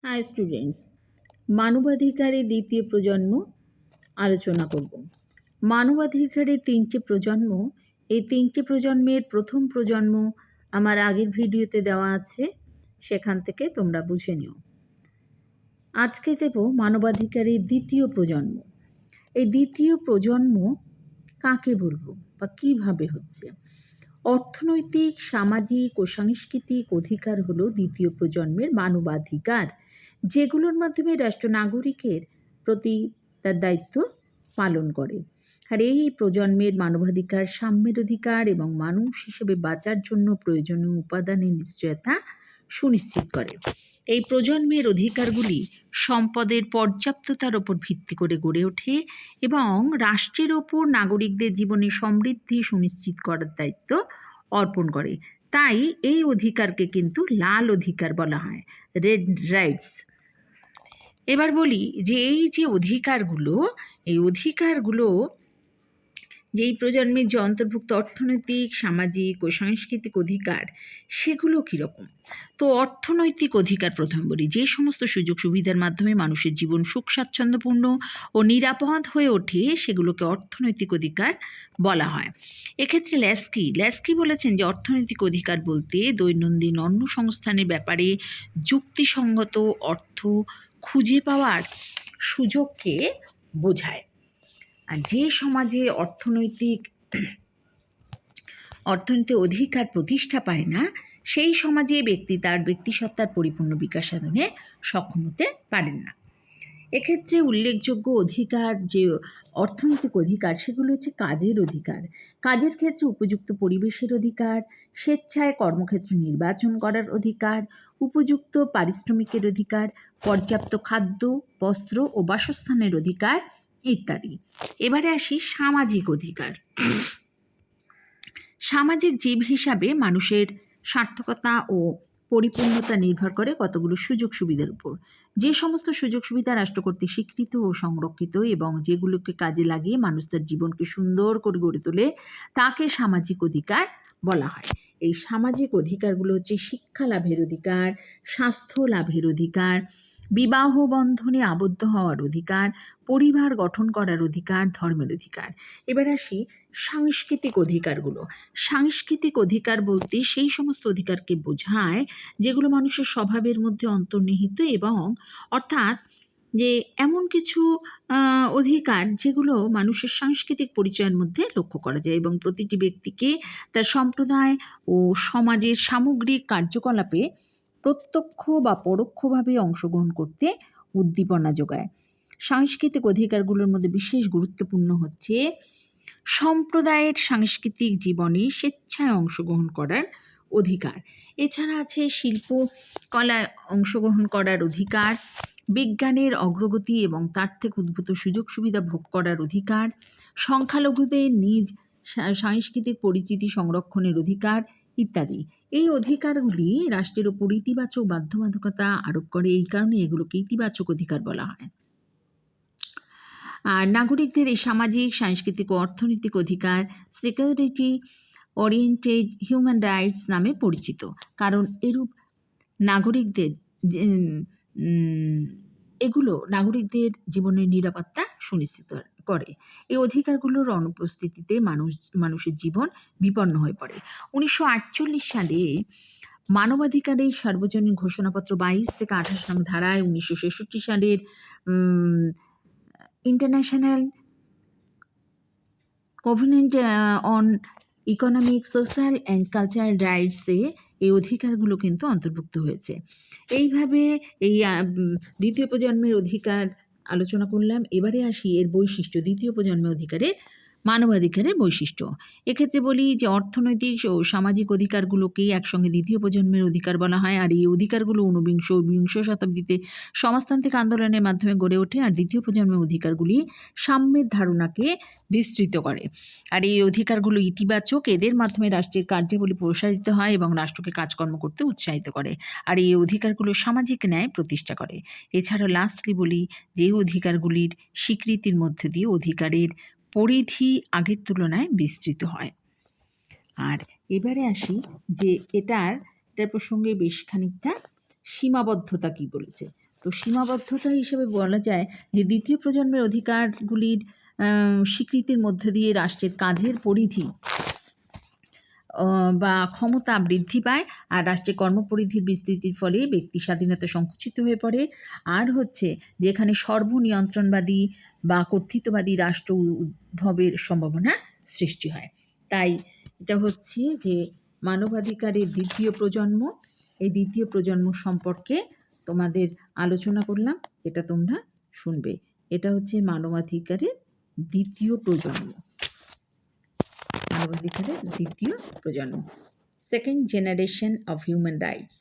High students, মানবাধিকারের দ্বিতীয় প্রজন্ম আলোচনা করব। মানবাধিকারের তিনটে প্রজন্ম, এই তিনটে প্রজন্মের প্রথম প্রজন্ম আমার আগের ভিডিওতে দেওয়া আছে, সেখান থেকে তোমরা বুঝে নিও। আজকে দেব মানবাধিকারের দ্বিতীয় প্রজন্ম। এই দ্বিতীয় প্রজন্ম কাকে বলবো বা কিভাবে হচ্ছে? অর্থনৈতিক, সামাজিক ও সাংস্কৃতিক অধিকার হলো দ্বিতীয় প্রজন্মের মানবাধিকার, যেগুলোর মাধ্যমে রাষ্ট্র নাগরিকের প্রতি তার দায়িত্ব পালন করে। আর এই প্রজন্মের মানবাধিকার সাম্যের অধিকার এবং মানুষ হিসেবে বাঁচার জন্য প্রয়োজনীয় উপাদানের নিশ্চয়তা সুনিশ্চিত করে। এই প্রজন্মের অধিকারগুলি সম্পদের পর্যাপ্ততার ওপর ভিত্তি করে গড়ে ওঠে এবং রাষ্ট্রের ওপর নাগরিকদের জীবনে সমৃদ্ধি সুনিশ্চিত করার দায়িত্ব অর্পণ করে। তাই এই অধিকারকে কিন্তু লাল অধিকার বলা হয়, রেড রাইটস। এবার বলি যে এই যে অধিকারগুলো, এই অধিকারগুলো যেই প্রজন্মের যে অন্তর্ভুক্ত অর্থনৈতিক, সামাজিক ও সাংস্কৃতিক অধিকার, সেগুলো কীরকম? তো অর্থনৈতিক অধিকার প্রথম বলি, যে সমস্ত সুযোগ সুবিধার মাধ্যমে মানুষের জীবন সুখ স্বাচ্ছন্দ্যপূর্ণ ও নিরাপদ হয়ে ওঠে সেগুলোকে অর্থনৈতিক অধিকার বলা হয়। এক্ষেত্রে ল্যাস্কি বলেছেন যে অর্থনৈতিক অধিকার বলতে দৈনন্দিন অন্ন সংস্থানের ব্যাপারে যুক্তিসঙ্গত অর্থ খুঁজে পাওয়ার সুযোগকে বোঝায়। আর যে সমাজে অর্থনৈতিক অধিকার প্রতিষ্ঠা পায় না, সেই সমাজে ব্যক্তি তার ব্যক্তিসত্তার পরিপূর্ণ বিকাশ সাধনে সক্ষম হতে পারেন না। এক্ষেত্রে উল্লেখযোগ্য অধিকার, যে অর্থনৈতিক অধিকার, সেগুলো হচ্ছে কাজের অধিকার, কাজের ক্ষেত্রে উপযুক্ত পরিবেশের অধিকার, স্বেচ্ছায় কর্মক্ষেত্র নির্বাচন করার অধিকার, উপযুক্ত পারিশ্রমিকের অধিকার, পর্যাপ্ত খাদ্য, বস্ত্র ও বাসস্থানের অধিকার ইত্যাদি। এবারে আসি সামাজিক অধিকার। সামাজিক জীব হিসাবে মানুষের সার্থকতা ও পরিপূর্ণতা নির্ভর করে কতগুলো সুযোগ সুবিধার উপর। যে সমস্ত সুযোগ সুবিধা রাষ্ট্র কর্তৃক স্বীকৃত ও সংরক্ষিত এবং যেগুলোকে কাজে লাগিয়ে মানুষ তার জীবনকে সুন্দর করে গড়ে তোলে, তাকে সামাজিক অধিকার বলা হয়। এই সামাজিক অধিকারগুলো হচ্ছে শিক্ষা লাভের অধিকার, স্বাস্থ্য লাভের অধিকার, বিবাহ বন্ধনে আবদ্ধ হওয়ার অধিকার, পরিবার গঠন করার অধিকার, ধর্মের অধিকার। এবার আসি সাংস্কৃতিক অধিকারগুলো। সাংস্কৃতিক অধিকার বলতে সেই সমস্ত অধিকারকে বোঝায় যেগুলো মানুষের স্বভাবের মধ্যে অন্তর্নিহিত, এবং অর্থাৎ যে এমন কিছু অধিকার যেগুলো মানুষের সাংস্কৃতিক পরিচয়ের মধ্যে লক্ষ্য করা যায় এবং প্রতিটি ব্যক্তিকে তার সম্প্রদায় ও সমাজের সামগ্রিক কার্যকলাপে প্রত্যক্ষ বা পরোক্ষভাবে অংশগ্রহণ করতে উদ্দীপনা যোগায়। সাংস্কৃতিক অধিকারগুলোর মধ্যে বিশেষ গুরুত্বপূর্ণ হচ্ছে সম্প্রদায়ের সাংস্কৃতিক জীবনে স্বেচ্ছায় অংশগ্রহণ করার অধিকার। এছাড়া আছে শিল্পকলায় অংশগ্রহণ করার অধিকার, বিজ্ঞানের অগ্রগতি এবং তার থেকে উদ্ভূত সুযোগ সুবিধা ভোগ করার অধিকার, সংখ্যালঘুদের নিজ সাংস্কৃতিক পরিচিতি সংরক্ষণের অধিকার ইত্যাদি। এই অধিকারগুলি রাষ্ট্রের ওপর ইতিবাচক বাধ্যবাধকতা আরোপ করে, এই কারণে এগুলোকে ইতিবাচক অধিকার বলা হয়। আর নাগরিকদের এই সামাজিক, সাংস্কৃতিক ও অর্থনৈতিক অধিকার সিকিউরিটি ওরিয়েন্টেড হিউম্যান রাইটস নামে পরিচিত, কারণ এরূপ নাগরিকদের এগুলো নাগরিকদের জীবনের নিরাপত্তা সুনিশ্চিত করে। এই অধিকারগুলোর অনুপস্থিতিতে মানুষের জীবন বিপন্ন হয়ে পড়ে। 1948 সালে মানবাধিকারের সার্বজনীন ঘোষণাপত্র 22 থেকে 28 নং ধারায় 1966 সালের international covenant on economic, social and cultural রাইটসে এই অধিকারগুলো কিন্তু অন্তর্ভুক্ত হয়েছে। এইভাবে এই দ্বিতীয় প্রজন্মের অধিকার আলোচনা করলাম। এবারে আসি এর বৈশিষ্ট্য, দ্বিতীয় প্রজন্মের অধিকারের মানবাধিকারের বৈশিষ্ট্য। এক্ষেত্রে বলি যে অর্থনৈতিক ও সামাজিক অধিকারগুলোকেই একসঙ্গে দ্বিতীয় প্রজন্মের অধিকার বলা হয়, আর এই অধিকারগুলো ঊনবিংশ ও বিংশ শতাব্দীতে সমাজতান্ত্রিক আন্দোলনের মাধ্যমে গড়ে ওঠে। আর দ্বিতীয় প্রজন্মের অধিকারগুলি সাম্যের ধারণাকে বিস্তৃত করে। আর এই অধিকারগুলো ইতিবাচক, এদের মাধ্যমে রাষ্ট্রের কার্যাবলী প্রসারিত হয় এবং রাষ্ট্রকে কাজকর্ম করতে উৎসাহিত করে। আর এই অধিকারগুলো সামাজিক ন্যায় প্রতিষ্ঠা করে। এছাড়া লাস্টলি বলি যে অধিকারগুলির স্বীকৃতির মধ্য দিয়ে অধিকারের পরিধি আগের তুলনায় বিস্তৃত হয়। আর এবারে আসি যে এটার প্রসঙ্গে বেশ খানিকটা সীমাবদ্ধতা কি বলেছে। তো সীমাবদ্ধতা হিসেবে বলা যায় যে দ্বিতীয় প্রজন্মের অধিকারগুলির স্বীকৃতির মধ্য দিয়ে রাষ্ট্রের কাজের পরিধি বা ক্ষমতা বৃদ্ধি পায়, আর রাষ্ট্রের কর্মপরিধির বিস্তৃতির ফলে ব্যক্তি স্বাধীনতা সংকুচিত হয়ে পড়ে। আর হচ্ছে যেখানে সর্বনিয়ন্ত্রণবাদী বা কর্তৃত্ববাদী রাষ্ট্র উদ্ভবের সম্ভাবনা সৃষ্টি হয়। তাই এটা হচ্ছে যে মানবাধিকারের দ্বিতীয় প্রজন্ম, এই দ্বিতীয় প্রজন্ম সম্পর্কে তোমাদের আলোচনা করলাম, এটা তোমরা শুনবে। এটা হচ্ছে মানবাধিকারের দ্বিতীয় প্রজন্ম, মানবাধিকারের দ্বিতীয় প্রজন্ম, second generation of human rights.